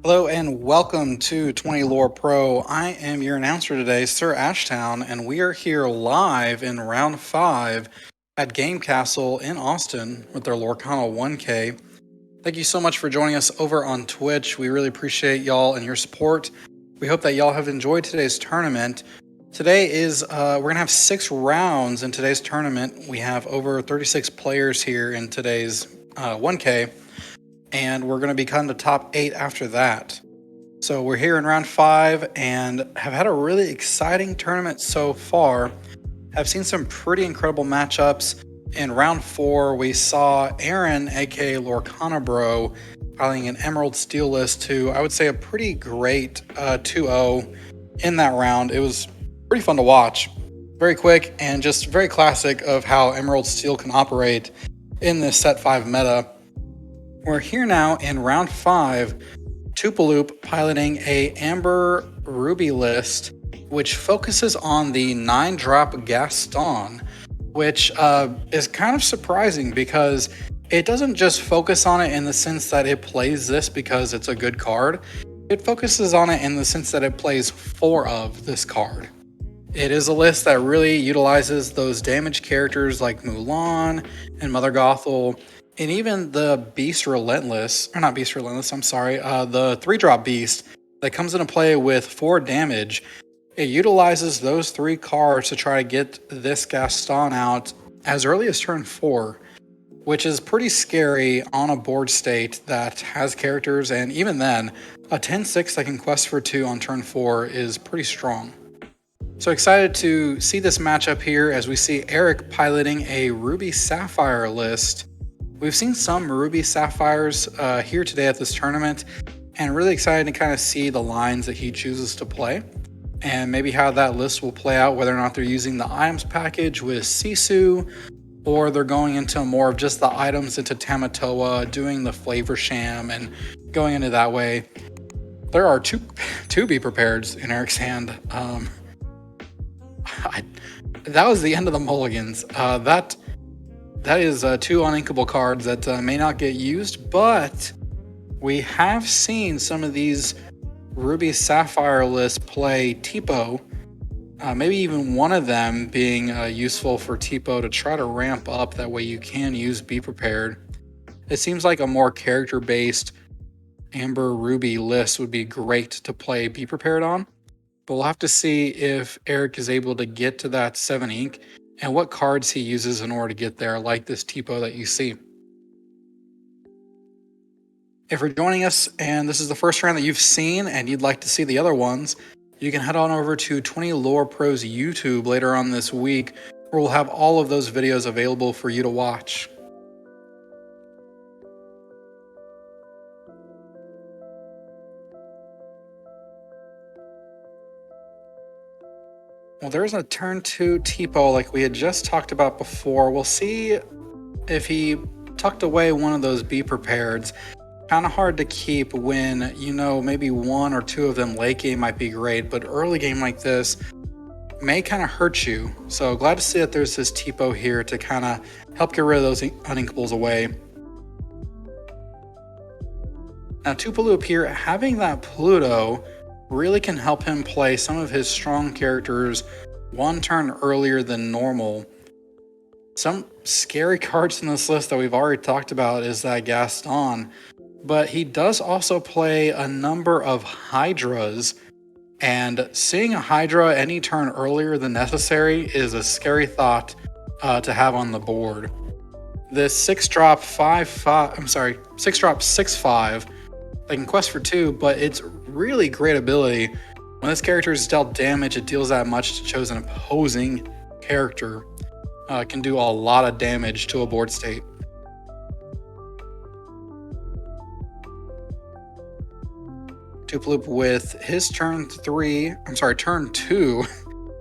Hello and welcome to 20 Lore Pro. I am your announcer today, SirAshtown, and we are here live in round 5 at Game Kastle in Austin with their Lorcana 1K. Thank you so much for joining us over on Twitch. We really appreciate y'all and your support. We hope that y'all have enjoyed today's tournament. Today is, we're going to have 6 rounds in today's tournament. We have over 36 players here in today's 1K. And we're going to be cutting the top 8 after that. So we're here in round 5 and have had a really exciting tournament so far. Have seen some pretty incredible matchups. In round 4, we saw Aaron, aka Lorcana Bro, piling an Emerald Steel list to, I would say, a pretty great 2-0 in that round. It was pretty fun to watch. Very quick and just very classic of how Emerald Steel can operate in this set 5 meta. We're here now in round 5, Toupaloop piloting a Amber Ruby list, which focuses on the 9-drop Gaston, which is kind of surprising because it doesn't just focus on it in the sense that it plays this because it's a good card. It focuses on it in the sense that it plays 4 of this card. It is a list that really utilizes those damage characters like Mulan and Mother Gothel, and even the Beast Relentless, or not Beast Relentless, I'm sorry, the 3-drop Beast that comes into play with 4 damage. It utilizes those 3 cards to try to get this Gaston out as early as turn 4, which is pretty scary on a board state that has characters, and even then, a 10-6 that can quest for 2 on turn 4 is pretty strong. So excited to see this matchup here as we see Eric piloting a Ruby Sapphire list. We've seen some Ruby Sapphires here today at this tournament, and really excited to kind of see the lines that he chooses to play, and maybe how that list will play out, whether or not they're using the items package with Sisu, or they're going into more of just the items into Tamatoa, doing the Flavor Sham, and going into that way. There are two Be Prepareds in Eric's hand. That was the end of the mulligans. That is 2 uninkable cards that may not get used, but we have seen some of these Ruby Sapphire lists play Tipo. Maybe even one of them being useful for Tipo to try to ramp up. That way you can use Be Prepared. It seems like a more character-based Amber Ruby list would be great to play Be Prepared on. But we'll have to see if Eric is able to get to that 7 ink and what cards he uses in order to get there, like this Tipo that you see. If you're joining us and this is the first round that you've seen and you'd like to see the other ones, you can head on over to 20 Lore Pro's YouTube later on this week, where we'll have all of those videos available for you to watch. Well, there's a turn 2 Tipo like we had just talked about before. We'll see if he tucked away one of those Be Prepareds. Kind of hard to keep when, you know, maybe 1 or 2 of them late game might be great, but early game like this may kind of hurt you. So glad to see that there's this Tipo here to kind of help get rid of those uninkables away. Now, Toupaloop here, having that Pluto really can help him play some of his strong characters 1 turn earlier than normal. Some scary cards in this list that we've already talked about is that Gaston, but he does also play a number of Hydras, and seeing a Hydra any turn earlier than necessary is a scary thought to have on the board. This 6-drop 6-5 they can quest for 2, but it's really great ability. When this character is dealt damage, it deals that much to choose an opposing character. It can do a lot of damage to a board state. Toupaloop with his turn 2,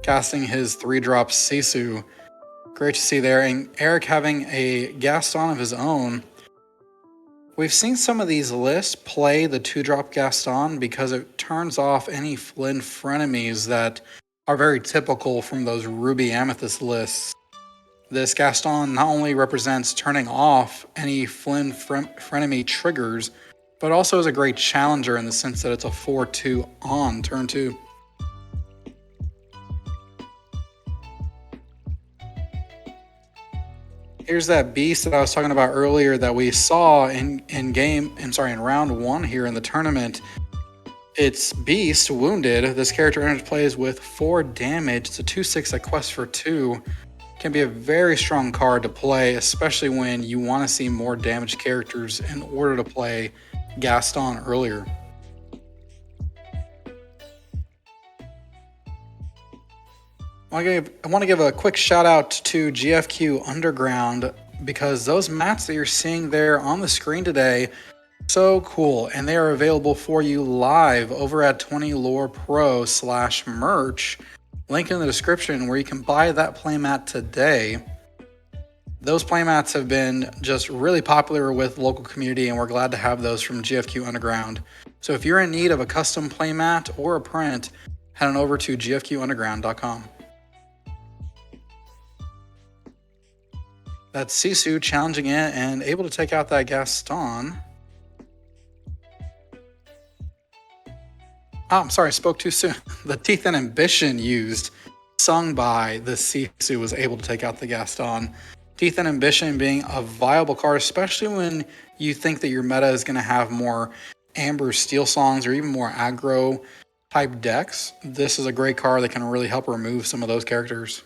casting his 3-drop Sisu. Great to see there, and Eric having a Gaston of his own. We've seen some of these lists play the 2-drop Gaston because it turns off any Flynn frenemies that are very typical from those Ruby Amethyst lists. This Gaston not only represents turning off any Flynn frenemy triggers, but also is a great challenger in the sense that it's a 4-2 on turn 2. Here's that beast that I was talking about earlier that we saw in round 1 here in the tournament. It's Beast Wounded. This character enters plays with 4 damage. It's a 2/6 that quests for 2. Can be a very strong card to play, especially when you want to see more damaged characters in order to play Gaston earlier. I want to give a quick shout out to GFQ Underground because those mats that you're seeing there on the screen today, so cool, and they are available for you live over at 20lorepro/merch. Link in the description where you can buy that playmat today. Those playmats have been just really popular with the local community, and we're glad to have those from GFQ Underground. So if you're in need of a custom playmat or a print, head on over to gfqunderground.com. That's Sisu challenging it and able to take out that Gaston. Oh, I'm sorry, I spoke too soon. The Teeth and Ambition used, sung by the Sisu, was able to take out the Gaston. Teeth and Ambition being a viable card, especially when you think that your meta is going to have more Amber Steel songs or even more aggro type decks. This is a great card that can really help remove some of those characters.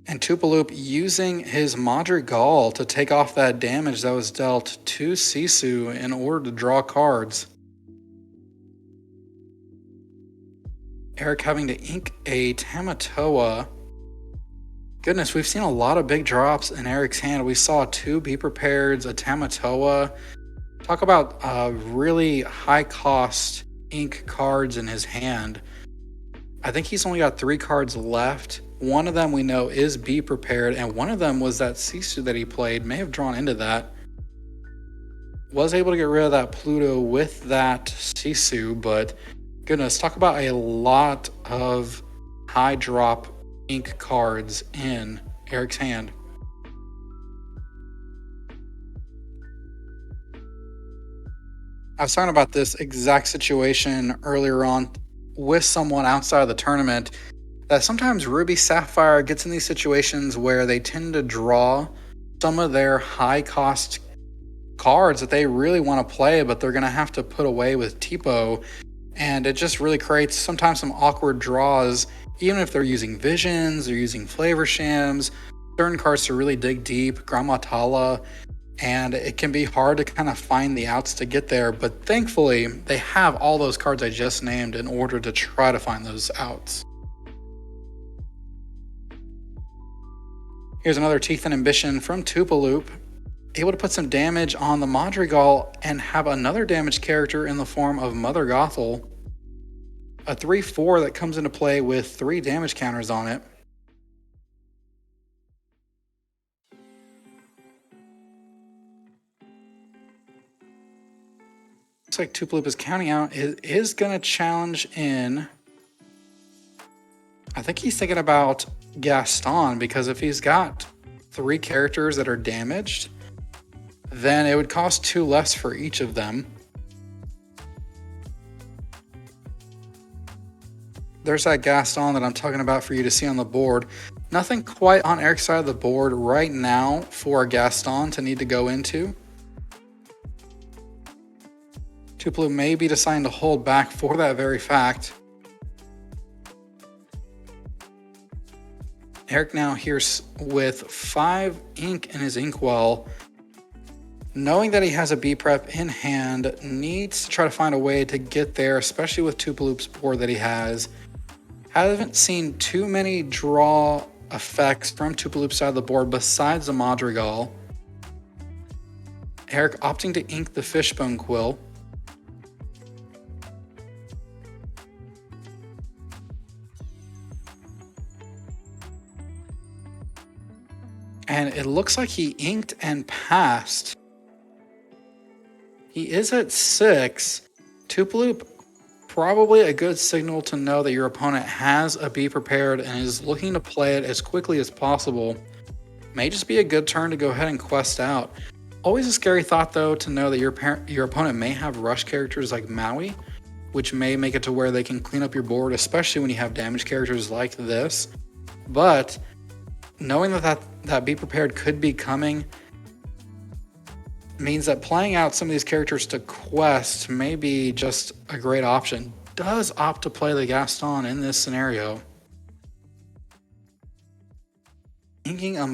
And Toupaloop using his Madrigal to take off that damage that was dealt to Sisu in order to draw cards. Eric having to ink a Tamatoa. Goodness, we've seen a lot of big drops in Eric's hand. We saw 2 Be Prepareds, a Tamatoa. Talk about really high cost ink cards in his hand. I think he's only got 3 cards left. One of them we know is Be Prepared, and one of them was that Sisu that he played, may have drawn into that. Was able to get rid of that Pluto with that Sisu, but goodness, talk about a lot of high drop ink cards in Eric's hand. I was talking about this exact situation earlier on with someone outside of the tournament, that sometimes Ruby Sapphire gets in these situations where they tend to draw some of their high cost cards that they really want to play, but they're going to have to put away with Tipo. And it just really creates sometimes some awkward draws, even if they're using Visions, they're using Flavor Shams, certain cards to really dig deep, Gramatala, and it can be hard to kind of find the outs to get there. But thankfully, they have all those cards I just named in order to try to find those outs. Here's another Teeth and Ambition from Toupaloop, able to put some damage on the Madrigal and have another damaged character in the form of Mother Gothel. A 3/4 that comes into play with 3 damage counters on it. Looks like Toupaloop is counting out. It is going to challenge in. I think he's thinking about Gaston, because if he's got 3 characters that are damaged, then it would cost 2 less for each of them. There's that Gaston that I'm talking about for you to see on the board. Nothing quite on Eric's side of the board right now for Gaston to need to go into. Toupaloop may be deciding to hold back for that very fact. Eric now here with 5 ink in his inkwell. Knowing that he has a B prep in hand, needs to try to find a way to get there, especially with Toupaloop's board that he has. Haven't seen too many draw effects from Toupaloop's side of the board besides the Madrigal. Eric opting to ink the Fishbone Quill. And it looks like he inked and passed. He is at 6. Toupaloop probably a good signal to know that your opponent has a Be Prepared and is looking to play it as quickly as possible. May just be a good turn to go ahead and quest out. Always a scary thought though to know that your opponent may have rush characters like Maui, which may make it to where they can clean up your board, especially when you have damage characters like this. But knowing that Be Prepared could be coming means that playing out some of these characters to quest may be just a great option. Does opt to play the Gaston in this scenario. Inking a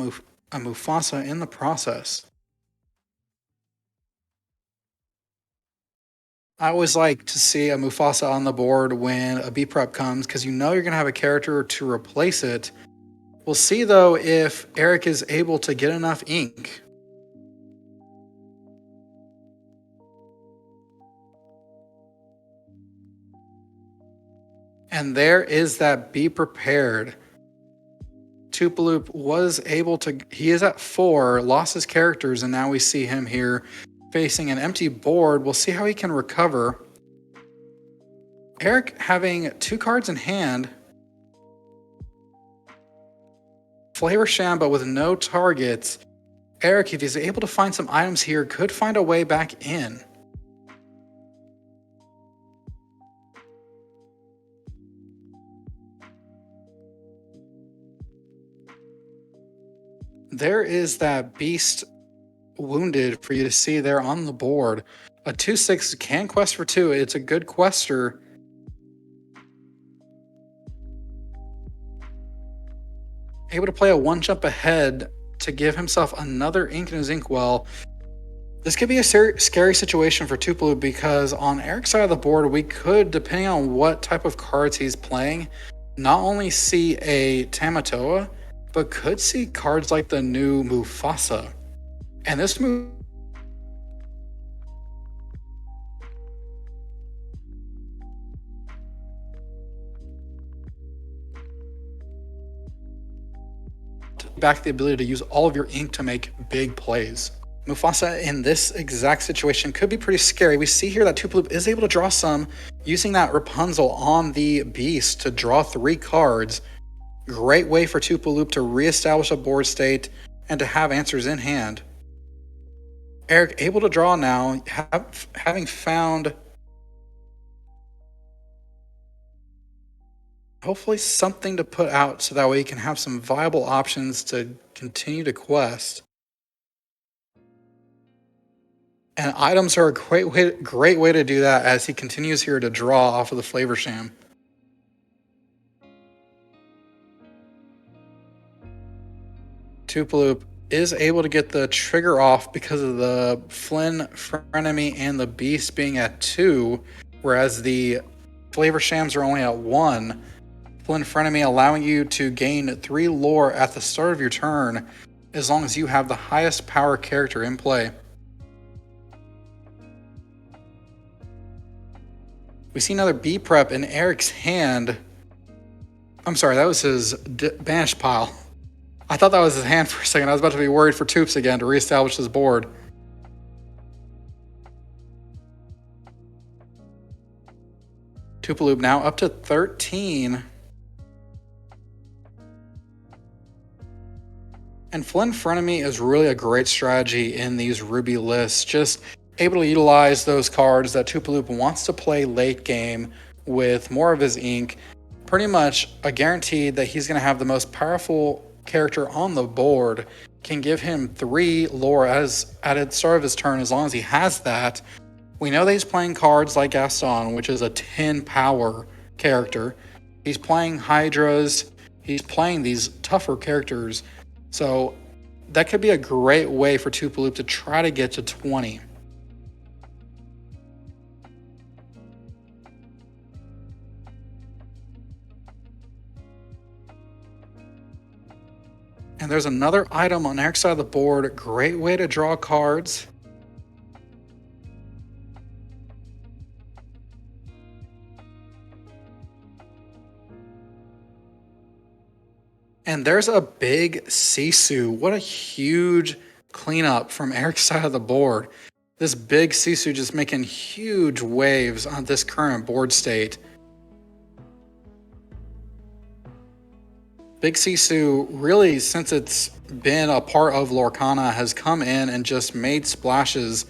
Mufasa in the process. I always like to see a Mufasa on the board when a B prep comes because you know you're going to have a character to replace it. We'll see though if Eric is able to get enough ink. And there is that Be Prepared. Toupaloop was able to, he is at 4, lost his characters, and now we see him here facing an empty board. We'll see how he can recover. Eric having 2 cards in hand. Flavor Sham, but with no targets. Eric, if he's able to find some items here, could find a way back in. There is that Beast Wounded for you to see there on the board. A 2/6 can quest for 2. It's a good quester. Able to play a 1 jump ahead to give himself another ink in his inkwell. This could be a scary situation for Toupaloop because on Eric's side of the board, we could, depending on what type of cards he's playing, not only see a Tamatoa, but could see cards like the new Mufasa. And this move back the ability to use all of your ink to make big plays. Mufasa in this exact situation could be pretty scary. We see here that Toupaloop is able to draw some using that Rapunzel on the Beast to draw 3 cards. Great way for Toupaloop to reestablish a board state and to have answers in hand. Eric able to draw now, having found hopefully something to put out so that way he can have some viable options to continue to quest. And items are a great way to do that as he continues here to draw off of the Flavor Sham. Toupaloop is able to get the trigger off because of the Flynn Frenemy and the Beast being at 2, whereas the Flavor Shams are only at 1. Flynn Frenemy allowing you to gain 3 lore at the start of your turn as long as you have the highest power character in play. We see another B prep in Eric's hand. I'm sorry, that was his banished pile. I thought that was his hand for a second. I was about to be worried for Toops again to reestablish his board. Toupaloop now up to 13. And Flynn Frenemy is really a great strategy in these Ruby lists. Just able to utilize those cards that Toupaloop wants to play late game with more of his ink. Pretty much a guarantee that he's going to have the most powerful character on the board, can give him 3 lore at the start of his turn as long as he has that. We know that he's playing cards like Gaston, which is a 10 power character. He's playing Hydras. He's playing these tougher characters. So that could be a great way for Toupaloop to try to get to 20. And there's another item on Eric's side of the board. Great way to draw cards. And there's a big Sisu. What a huge cleanup from Eric's side of the board. This big Sisu just making huge waves on this current board state. Big Sisu, really, since it's been a part of Lorcana, has come in and just made splashes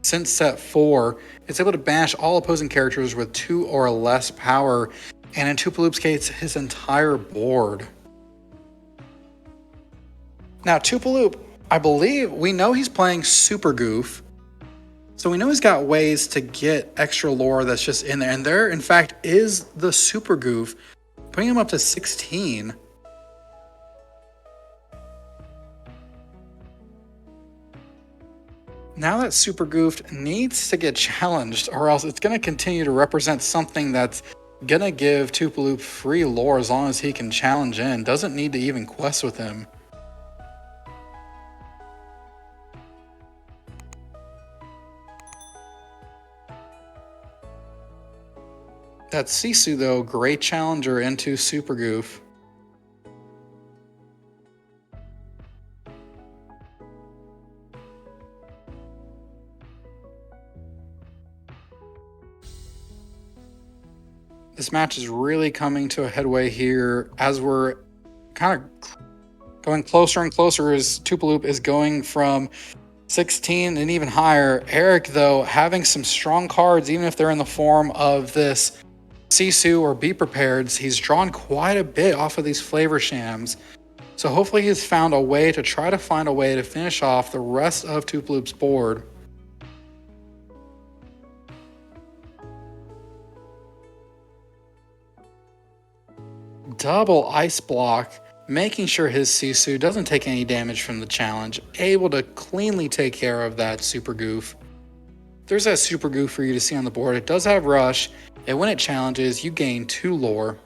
since set 4. It's able to banish all opposing characters with 2 or less power, and in Toupaloop's case, his entire board. Now, Toupaloop, I believe, we know he's playing Super Goof, so we know he's got ways to get extra lore that's just in there, and there, in fact, is the Super Goof, putting him up to 16. Now that Super Goof needs to get challenged, or else it's going to continue to represent something that's going to give Toupaloop free lore as long as he can challenge in. Doesn't need to even quest with him. That Sisu, though, great challenger into Super Goof. This match is really coming to a headway here as we're kind of going closer and closer as Toupaloop is going from 16 and even higher. Eric, though, having some strong cards, even if they're in the form of this Sisu or Be Prepareds, he's drawn quite a bit off of these Flavor Shams. So hopefully he's found a way to try to find a way to finish off the rest of Toupaloop's board. Double ice block, making sure his Sisu doesn't take any damage from the challenge, able to cleanly take care of that Super Goof. There's that Super Goof for you to see on the board. It does have Rush, and when it challenges, you gain 2 lore.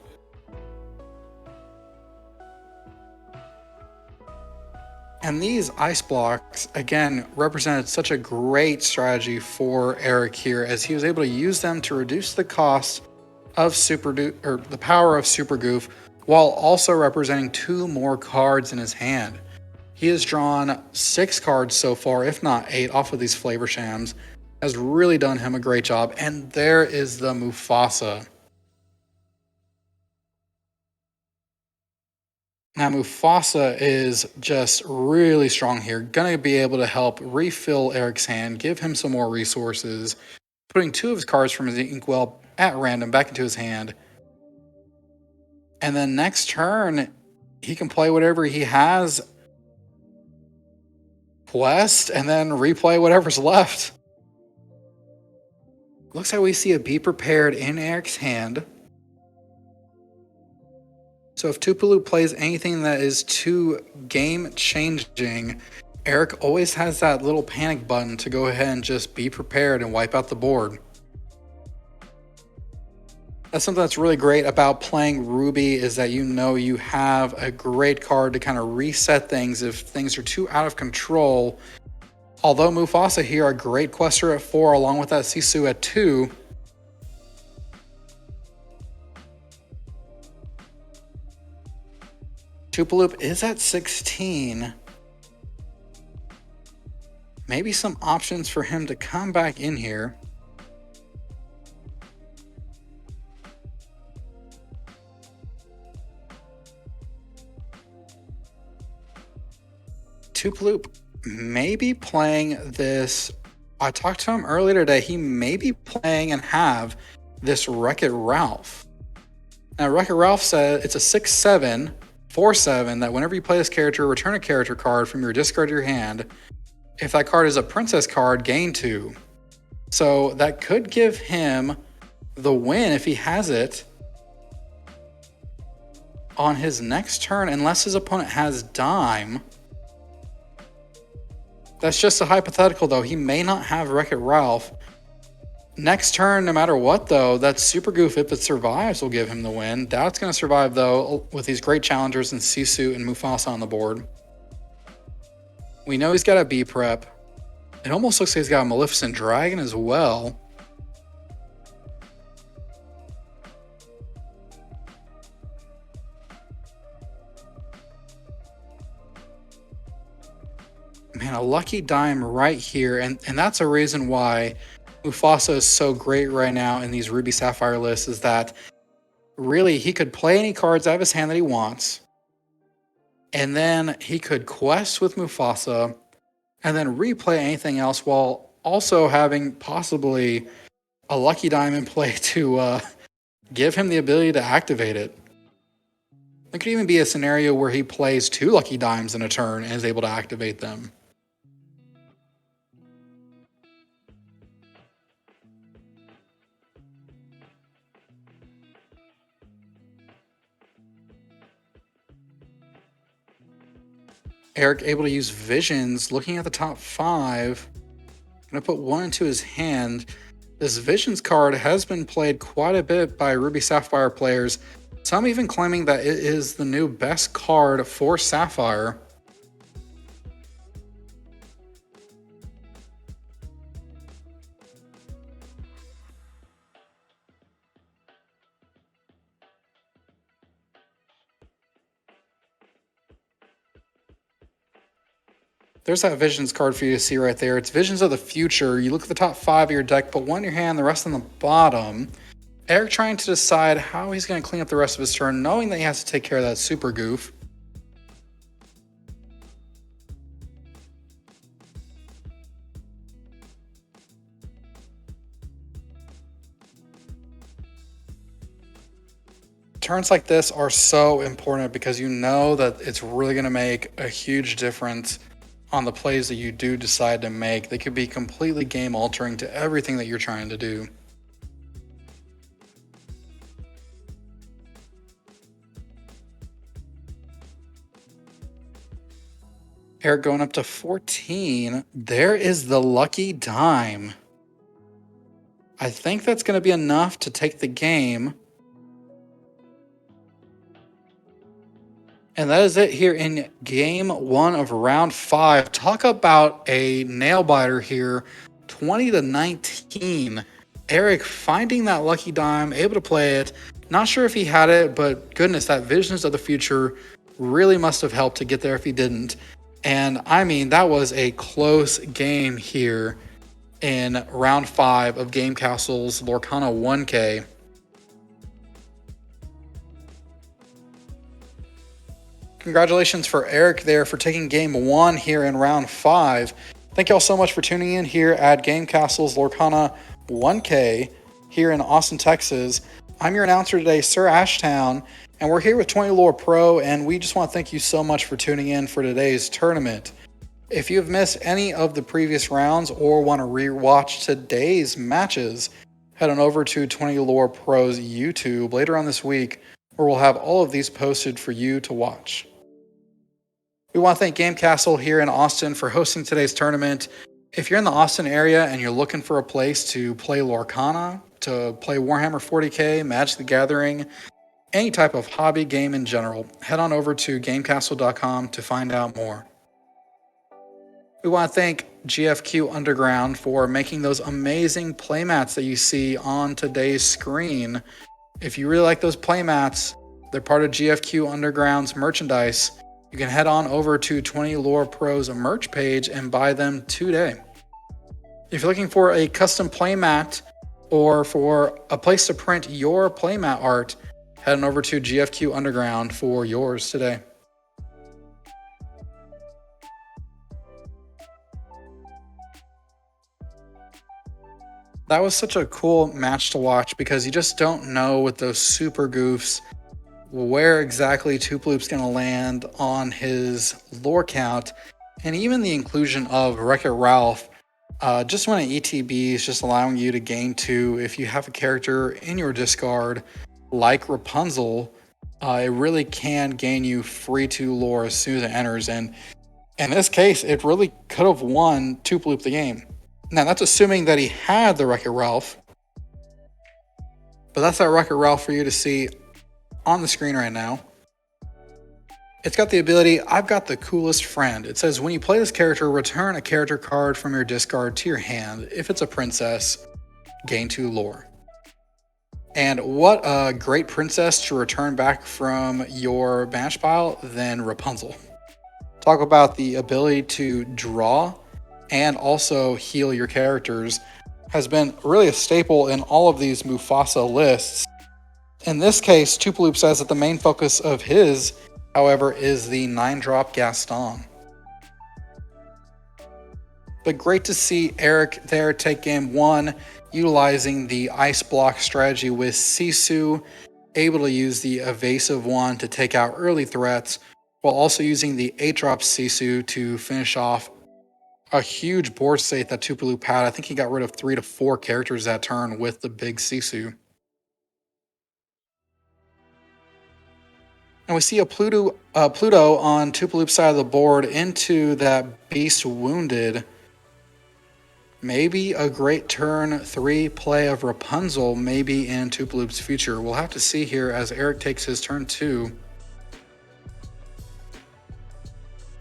And these ice blocks, again, represented such a great strategy for Eric here, as he was able to use them to reduce the cost of the power of Super Goof, while also representing 2 more cards in his hand. He has drawn 6 cards so far, if not 8, off of these Flavor Shams. Has really done him a great job. And there is the Mufasa. Now Mufasa is just really strong here. Gonna be able to help refill Eric's hand, give him some more resources, putting 2 of his cards from his Inkwell at random back into his hand. And then next turn, he can play whatever he has, quest, and then replay whatever's left. Looks like we see a Be Prepared in Eric's hand. So if Toupaloop plays anything that is too game-changing, Eric always has that little panic button to go ahead and just be prepared and wipe out the board. That's something that's really great about playing Ruby, is that you know you have a great card to kind of reset things if things are too out of control. Although Mufasa here, a great quester at 4 along with that Sisu at 2. Toupaloop is at 16. Maybe some options for him to come back in here. Toupaloop may be playing this. I talked to him earlier today. He may be playing and have this Wreck-It Ralph. Now, Wreck-It Ralph said it's a 6/7, 4/7 that whenever you play this character, return a character card from your discard to your hand. If that card is a princess card, gain 2. So that could give him the win if he has it on his next turn, unless his opponent has Dime. That's just a hypothetical, though. He may not have Wreck-It Ralph. Next turn, no matter what, though, that Super Goof, if it survives, will give him the win. Doubt's going to survive, though, with these great challengers in Sisu and Mufasa on the board. We know he's got a B-Prep. It almost looks like he's got a Maleficent Dragon as well. Man, a lucky dime right here. And that's a reason why Mufasa is so great right now in these Ruby Sapphire lists, is that really he could play any cards out of his hand that he wants. And then he could quest with Mufasa and then replay anything else while also having possibly a lucky dime in play to give him the ability to activate it. It could even be a scenario where he plays 2 lucky dimes in a turn and is able to activate them. Eric able to use Visions, looking at the top 5. Gonna put 1 into his hand. This Visions card has been played quite a bit by Ruby Sapphire players, some even claiming that it is the new best card for Sapphire. There's that Visions card for you to see right there. It's Visions of the Future. You look at the top 5 of your deck, put 1 in your hand, the rest on the bottom. Eric trying to decide how he's going to clean up the rest of his turn, knowing that he has to take care of that super goof. Turns like this are so important because you know that it's really going to make a huge difference on the plays that you do decide to make. They could be completely game altering to everything that you're trying to do. Eric going up to 14. There is the lucky dime. I think that's going to be enough to take the game. And that is it here in game 1 of round 5. Talk about a nail biter here. 20-19. Eric finding that lucky dime, able to play it. Not sure if he had it, but goodness, that Visions of the Future really must have helped to get there if he didn't. And I mean, that was a close game here in round 5 of Game Kastle's Lorcana 1K. Congratulations for Eric there for taking game 1 here in round 5. Thank y'all so much for tuning in here at Game Kastle's Lorcana 1K here in Austin, Texas. I'm your announcer today, SirAshtown, and we're here with 20 Lore Pro, and we just want to thank you so much for tuning in for today's tournament. If you have missed any of the previous rounds or want to rewatch today's matches, head on over to 20 Lore Pro's YouTube later on this week, where we'll have all of these posted for you to watch. We want to thank Game Kastle here in Austin for hosting today's tournament. If you're in the Austin area and you're looking for a place to play Lorcana, to play Warhammer 40k, Magic the Gathering, any type of hobby game in general, head on over to gamekastle.com to find out more. We want to thank GFQ Underground for making those amazing playmats that you see on today's screen. If you really like those playmats, they're part of GFQ Underground's merchandise. You can head on over to 20 Lore Pro's merch page and buy them today. If you're looking for a custom playmat or for a place to print your playmat art, head on over to GFQ Underground for yours today. That was such a cool match to watch because you just don't know with those super goofs where exactly Toupaloop's going to land on his lore count, and even the inclusion of Wreck-It Ralph just when an ETB is just allowing you to gain 2 if you have a character in your discard like Rapunzel. It really can gain you free 2 lore as soon as it enters, and in this case it really could have won Toupaloop the game. Now that's assuming that he had the Wreck-It Ralph, but that's that Wreck-It Ralph for you to see on the screen right now. It's got the ability, I've got the coolest friend. It says when you play this character, return a character card from your discard to your hand. If it's a princess, gain 2 lore. And what a great princess to return back from your banish pile than Rapunzel. talk about the ability to draw and also heal your characters has been really a staple in all of these Mufasa lists. In this case, Toupaloop says that the main focus of his, however, is the 9-drop Gaston. But great to see Eric there take game 1, utilizing the ice block strategy with Sisu, able to use the evasive one to take out early threats, while also using the 8-drop Sisu to finish off a huge board state that Toupaloop had. I think he got rid of 3 to 4 characters that turn with the big Sisu. And we see a Pluto on Toupaloop's side of the board into that Beast Wounded. Maybe a great turn 3 play of Rapunzel, maybe in Toupaloop's future. We'll have to see here as Eric takes his turn 2.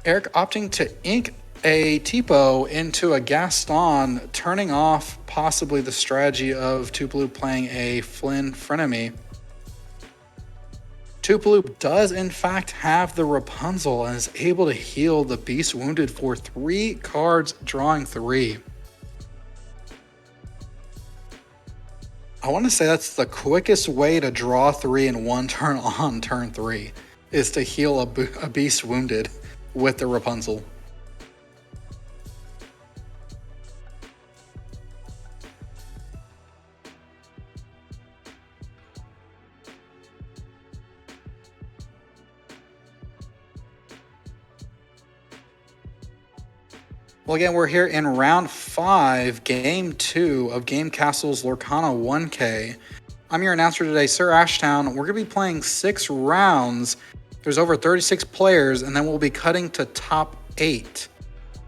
Eric opting to ink a Tipo into a Gaston, turning off possibly the strategy of Toupaloop playing a Flynn frenemy. Toupaloop does in fact have the Rapunzel and is able to heal the Beast Wounded for 3 cards, drawing 3. I want to say that's the quickest way to draw 3 in one turn on turn 3, is to heal a Beast Wounded with the Rapunzel. Well, again, we're here in round 5, game 2 of Game Kastle's Lorcana 1K. I'm your announcer today, SirAshtown. We're going to be playing 6 rounds. There's over 36 players, and then we'll be cutting to top 8.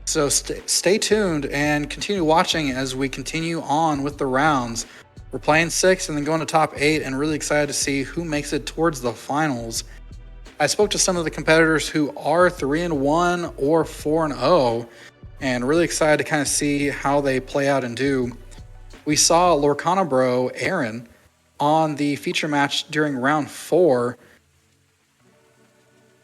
So stay tuned and continue watching as we continue on with the rounds. We're playing 6 and then going to top 8, and really excited to see who makes it towards the finals. I spoke to some of the competitors who are 3-1 or 4-0. And really excited to kind of see how they play out and do. We saw Lorcana bro Aaron on the feature match during round 4.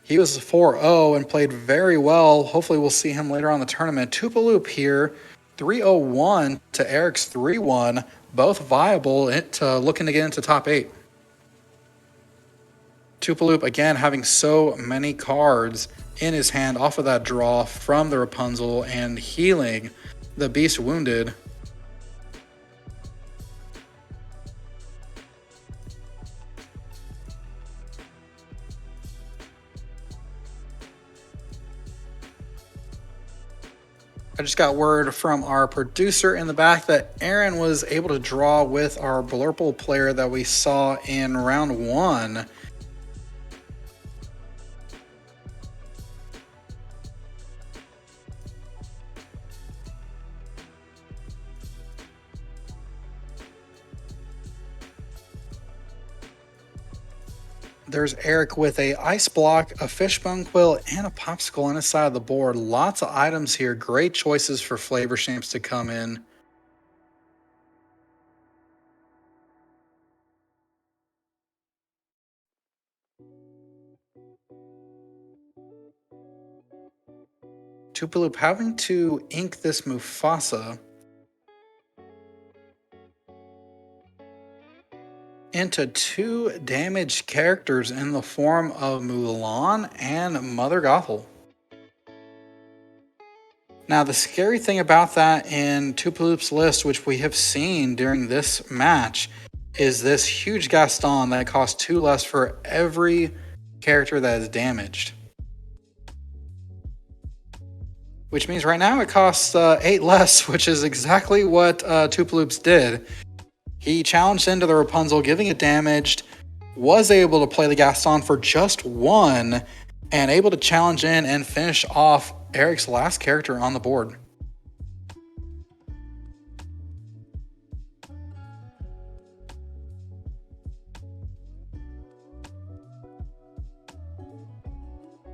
He was 4-0 and played very well. Hopefully we'll see him later on in the tournament. Toupaloop here, 3-0-1 to Eric's 3-1, both viable looking to get into top 8. Toupaloop again having so many cards in his hand off of that draw from the Rapunzel and healing the Beast Wounded. I just got word from our producer in the back that Aaron was able to draw with our Blurple player that we saw in round 1. There's Eric with a ice block, a fishbone quill, and a popsicle on his side of the board. Lots of items here. Great choices for flavor shapes to come in. Toupaloop having to ink this Mufasa into 2 damaged characters in the form of Mulan and Mother Gothel. Now, the scary thing about that in Toupaloop's list, which we have seen during this match, is this huge Gaston that costs 2 less for every character that is damaged. Which means right now it costs 8 less, which is exactly what Toupaloop's did. He challenged into the Rapunzel, giving it damaged, was able to play the Gaston for just 1, and able to challenge in and finish off Eric's last character on the board.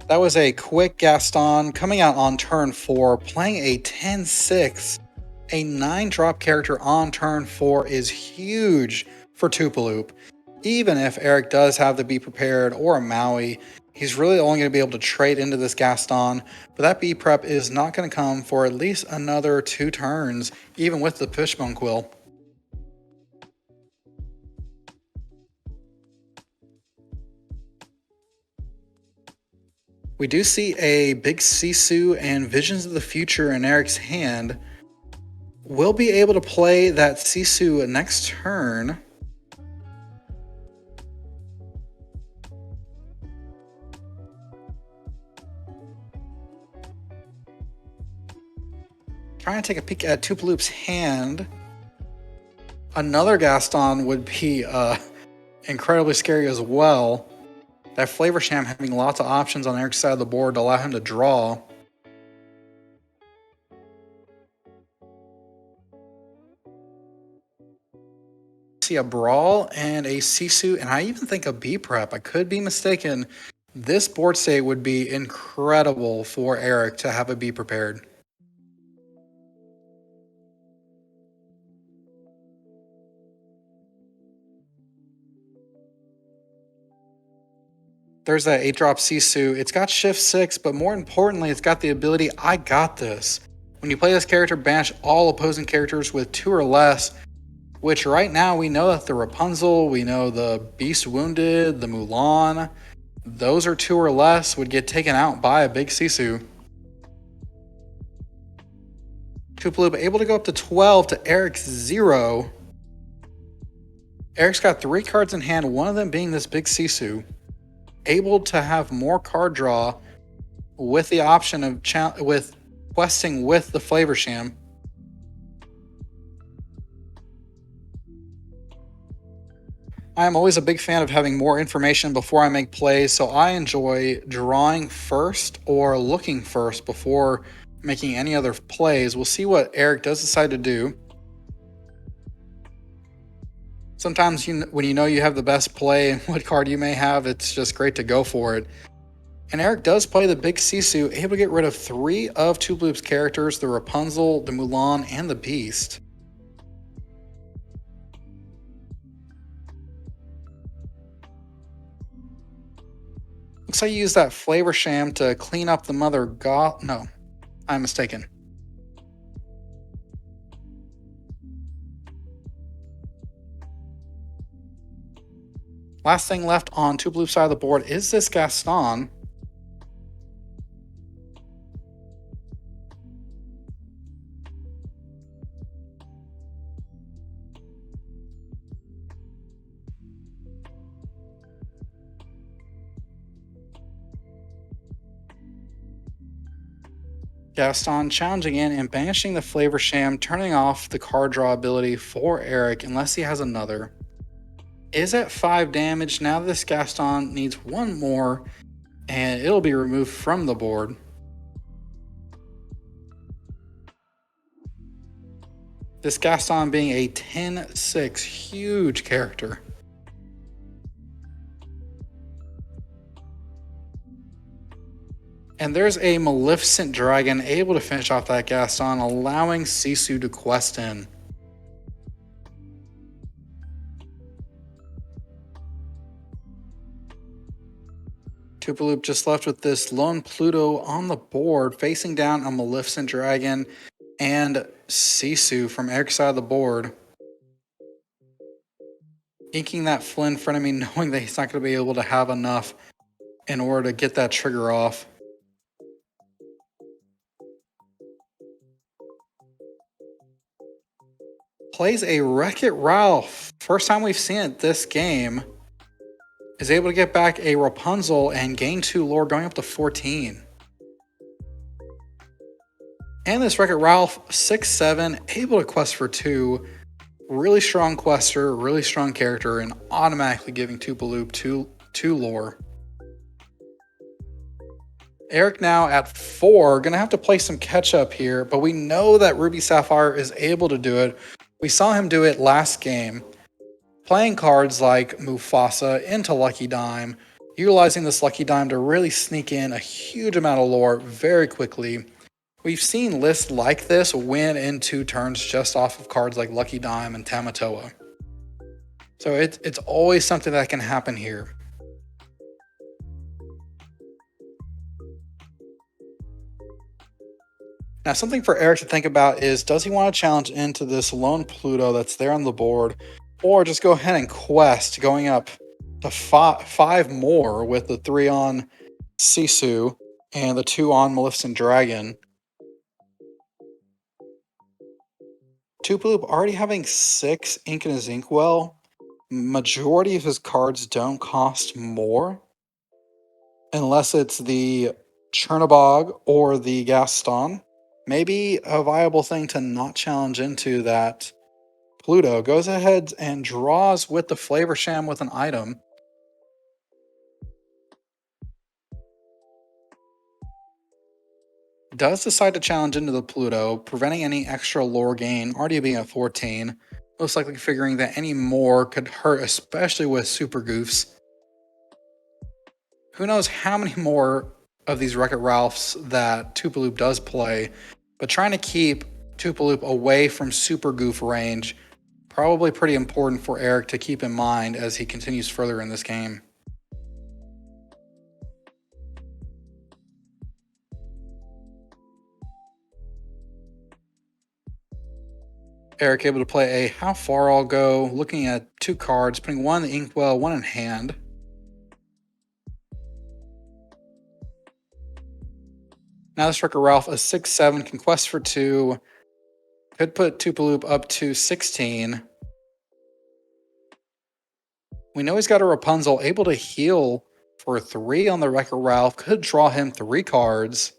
That was a quick Gaston coming out on turn 4, playing a 10-6. A 9-drop character on turn 4 is huge for Toupaloop. Even if Eric does have the Be Prepared or a Maui, He's really only going to be able to trade into this Gaston, but that B prep is not going to come for at least another 2 turns, even with the Fishbone Quill. We do see a big Sisu and Visions of the Future in Eric's hand. We'll be able to play that Sisu next turn. Trying to take a peek at Toupaloop's hand. Another Gaston would be incredibly scary as well. That Flavor Sham having lots of options on Eric's side of the board to allow him to draw. See a Brawl and a Sisu, and I even think a B prep. I could be mistaken. This board state would be incredible for Eric to have a B prepared. There's that 8-drop Sisu. It's got Shift 6, but more importantly, it's got the ability, I got this. When you play this character, banish all opposing characters with 2 or less, which right now we know that the Rapunzel, we know the Beast Wounded, the Mulan, those are 2 or less would get taken out by a big Sisu. Toupaloop able to go up to 12 to Eric's 0. Eric's got 3 cards in hand, one of them being this big Sisu. Able to have more card draw with the option of questing with the Flavor Sham. I am always a big fan of having more information before I make plays, so I enjoy drawing first or looking first before making any other plays. We'll see what Eric does decide to do. Sometimes when you know you have the best play and what card you may have, it's just great to go for it. And Eric does play the big Sisu, able to get rid of 3 of Toupaloop's characters, the Rapunzel, the Mulan, and the Beast. Looks like you use that Flavor Sham to clean up the Mother God. No, I'm mistaken. Last thing left on Toupaloop's side of the board is this Gaston. Gaston challenging in and banishing the Flavor Sham, turning off the card draw ability for Eric unless he has another. Is at 5 damage. Now this Gaston needs 1 more and it'll be removed from the board. This Gaston being a 10-6 huge character. And there's a Maleficent Dragon able to finish off that Gaston, allowing Sisu to quest in. Toupaloop just left with this lone Pluto on the board, facing down a Maleficent Dragon and Sisu from Eric's side of the board. Inking that Flynn frenemy, knowing that he's not going to be able to have enough in order to get that trigger off. Plays a Wreck-It Ralph. First time we've seen it this game. Is able to get back a Rapunzel and gain 2 lore, going up to 14. And this Wreck-It Ralph, 6-7, able to quest for 2. Really strong quester, really strong character, and automatically giving Toupaloop 2 lore. Eric now at 4, gonna have to play some catch up here, but we know that Ruby Sapphire is able to do it. We saw him do it last game, playing cards like Mufasa into Lucky Dime, utilizing this Lucky Dime to really sneak in a huge amount of lore very quickly. We've seen lists like this win in 2 turns just off of cards like Lucky Dime and Tamatoa. So it's always something that can happen here. Now, something for Eric to think about is, does he want to challenge into this lone Pluto that's there on the board, or just go ahead and quest going up to five more with the 3 on Sisu and the 2 on Maleficent Dragon? Toupaloop already having 6 ink in his inkwell. Majority of his cards don't cost more unless it's the Chernabog or the Gaston. Maybe a viable thing to not challenge into that. Pluto goes ahead and draws with the Flavor Sham with an item. Does decide to challenge into the Pluto, preventing any extra lore gain, already being at 14. Most likely figuring that any more could hurt, especially with Super Goofs. Who knows how many more of these Wreck-It Ralphs that Toupaloop does play, but trying to keep Toupaloop away from Super Goof range, probably pretty important for Eric to keep in mind as he continues further in this game. Eric able to play a How Far I'll Go, looking at 2 cards, putting 1 in the inkwell, 1 in hand. Now this Wreck-It Ralph, a 6/7, can quest for 2, could put Toupaloop up to 16. We know he's got a Rapunzel, able to heal for 3 on the Wreck-It Ralph, could draw him 3 cards.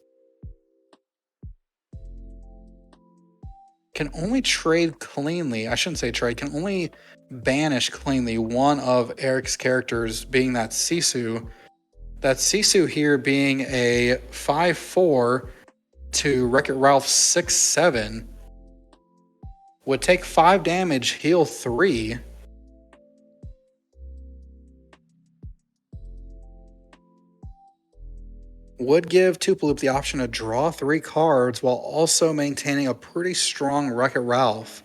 Can only trade cleanly, I shouldn't say trade, can only banish cleanly one of Eric's characters, being that Sisu. That Sisu here being a 5/4 to Wreck-It Ralph 6/7. Would take 5 damage, heal 3. Would give Toupaloop the option to draw 3 cards while also maintaining a pretty strong Wreck-It Ralph.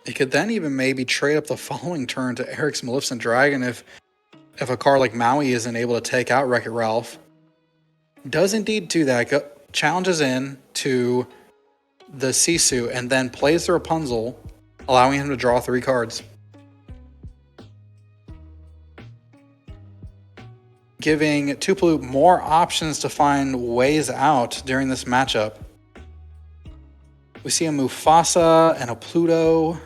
He could then even maybe trade up the following turn to Eric's Maleficent Dragon if a card like Maui isn't able to take out Wreck-It Ralph. Does indeed do that, challenges in to the Sisu and then plays the Rapunzel, allowing him to draw 3 cards. Giving Toupaloop more options to find ways out during this matchup. We see a Mufasa and a Pluto.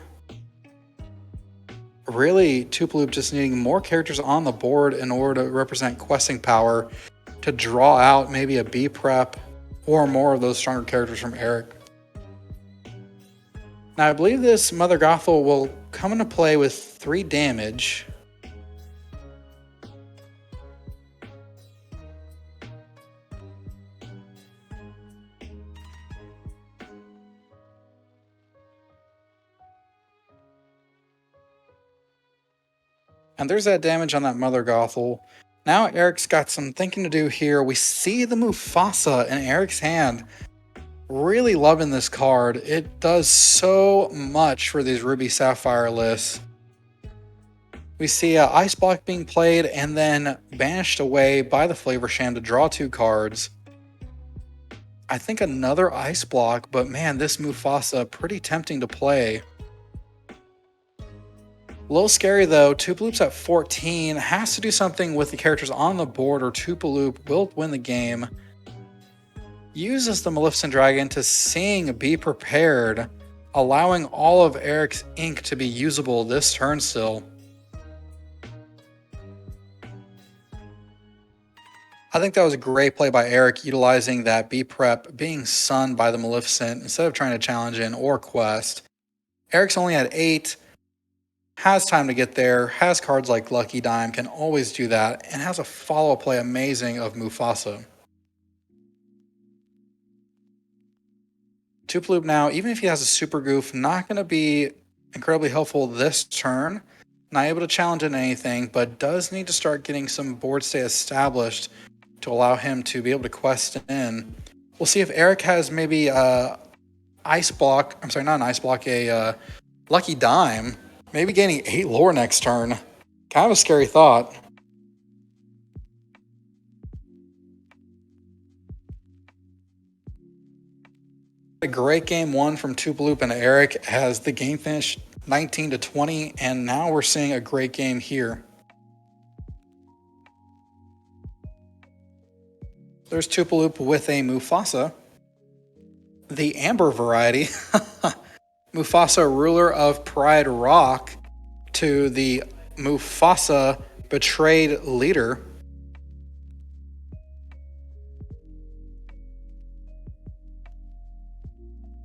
Really, Toupaloop just needing more characters on the board in order to represent questing power to draw out maybe a B prep or more of those stronger characters from Eric. Now, I believe this Mother Gothel will come into play with 3 damage. And there's that damage on that Mother Gothel. Now Eric's got some thinking to do here. We see the Mufasa in Eric's hand. Really loving this card. It does so much for these Ruby Sapphire lists. We see Ice Block being played and then banished away by the Flavor Sham to draw 2 cards. I think another Ice Block, but man, this Mufasa pretty tempting to play. A little scary though. Toupaloop's at 14, has to do something with the characters on the board or Toupaloop will win the game. Uses the Maleficent Dragon to sing Be Prepared, allowing all of Eric's ink to be usable this turn still. I think that was a great play by Eric, utilizing that B prep being sunned by the Maleficent instead of trying to challenge in or quest. Eric's only at 8, has time to get there, has cards like Lucky Dime, can always do that, and has a follow-up play amazing of Mufasa. Toupaloop now, even if he has a Super Goof, not going to be incredibly helpful this turn. Not able to challenge in anything, but does need to start getting some board state established to allow him to be able to quest in. We'll see if Eric has maybe a Ice Block, I'm sorry, not an Ice Block, a Lucky Dime Maybe gaining 8 lore next turn. Kind of a scary thought. A great game one from Toupaloop and Eric as the game finished 19-20, and now we're seeing a great game here. There's Toupaloop with a Mufasa, the Amber variety. Mufasa, ruler of Pride Rock, to the Mufasa, betrayed leader.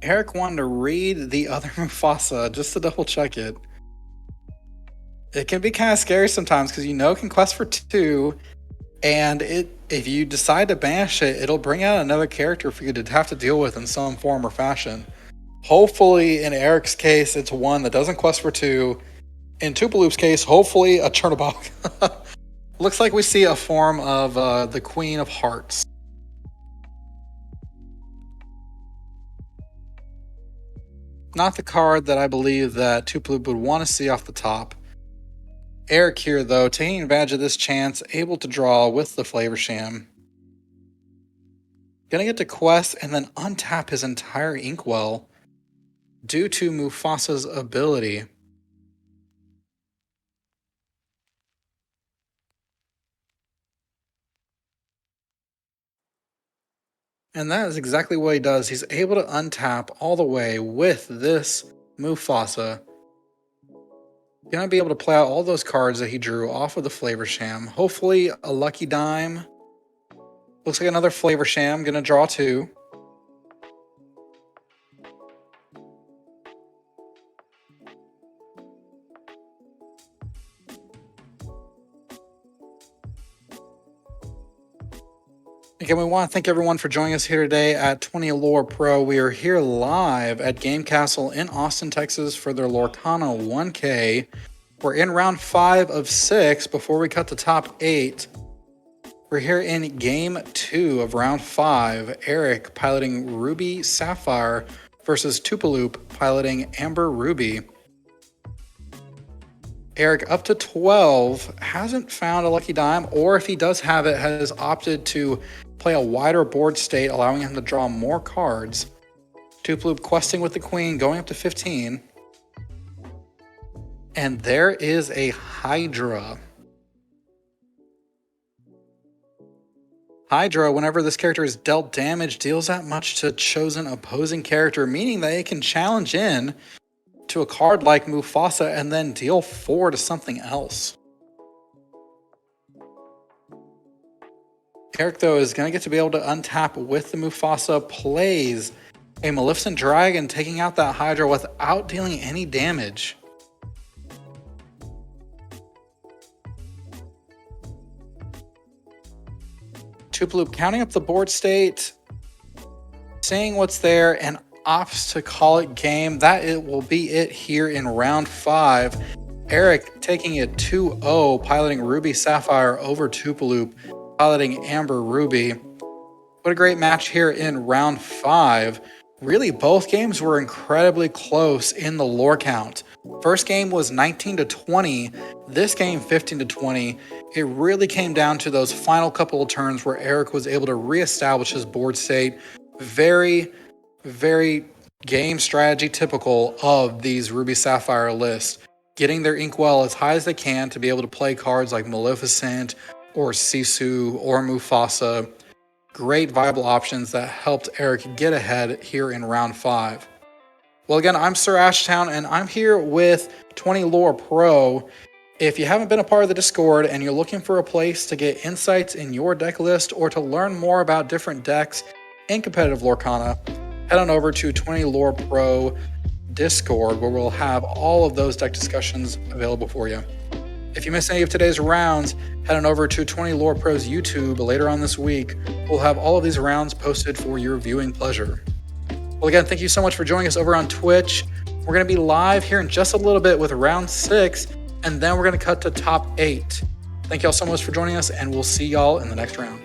Eric wanted to read the other Mufasa just to double check it. It can be kind of scary sometimes because it can quest for 2, and if you decide to banish it, it'll bring out another character for you to have to deal with in some form or fashion. Hopefully, in Eric's case, it's one that doesn't quest for 2. In Toupaloop's case, hopefully a Chernobog. Looks like we see a form of the Queen of Hearts. Not the card that I believe that Toupaloop would want to see off the top. Eric here, though, taking advantage of this chance, able to draw with the Flavor Sham. Gonna get to quest and then untap his entire Inkwell due to Mufasa's ability. And that is exactly what he does. He's able to untap all the way with this Mufasa. Gonna be able to play out all those cards that he drew off of the Flavor Sham. Hopefully a Lucky Dime. Looks like another Flavor Sham. Gonna draw 2. Again, we want to thank everyone for joining us here today at 20 Lore Pro. We are here live at Game Kastle in Austin, Texas for their Lorcana 1K. We're in round 5 of 6 before we cut the top 8. We're here in game 2 of round 5. Eric piloting Ruby Sapphire versus Toupaloop piloting Amber Ruby. Eric up to 12, hasn't found a Lucky Dime, or if he does have it, has opted to play a wider board state, allowing him to draw more cards. Toupaloop questing with the Queen, going up to 15. And there is a Hydra. Hydra, whenever this character is dealt damage, deals that much to chosen opposing character, meaning that it can challenge in to a card like Mufasa and then deal 4 to something else. Eric, though, is going to get to be able to untap with the Mufasa, plays a Maleficent Dragon, taking out that Hydra without dealing any damage. Toupaloop counting up the board state, seeing what's there, and opts to call it game. That it will be it here in round 5. Eric taking it 2-0, piloting Ruby Sapphire over Toupaloop, piloting Amber Ruby. What a great match here in round 5. Really, both games were incredibly close in the lore count. First game was 19-20, this game 15-20. It really came down to those final couple of turns where Eric was able to reestablish his board state. Very, very game strategy typical of these Ruby Sapphire lists. Getting their Inkwell as high as they can to be able to play cards like Maleficent or Sisu or Mufasa. Great viable options that helped Eric get ahead here in round 5. Well, again, I'm SirAshtown, and I'm here with 20 Lore Pro. If you haven't been a part of the Discord and you're looking for a place to get insights in your deck list or to learn more about different decks in competitive Lorcana, head on over to 20 Lore Pro Discord, where we'll have all of those deck discussions available for you. If you missed any of today's rounds, head on over to 20 Lore Pro's YouTube later on this week. We'll have all of these rounds posted for your viewing pleasure. Well, again, thank you so much for joining us over on Twitch. We're going to be live here in just a little bit with round 6, and then we're going to cut to top 8. Thank y'all so much for joining us, and we'll see y'all in the next round.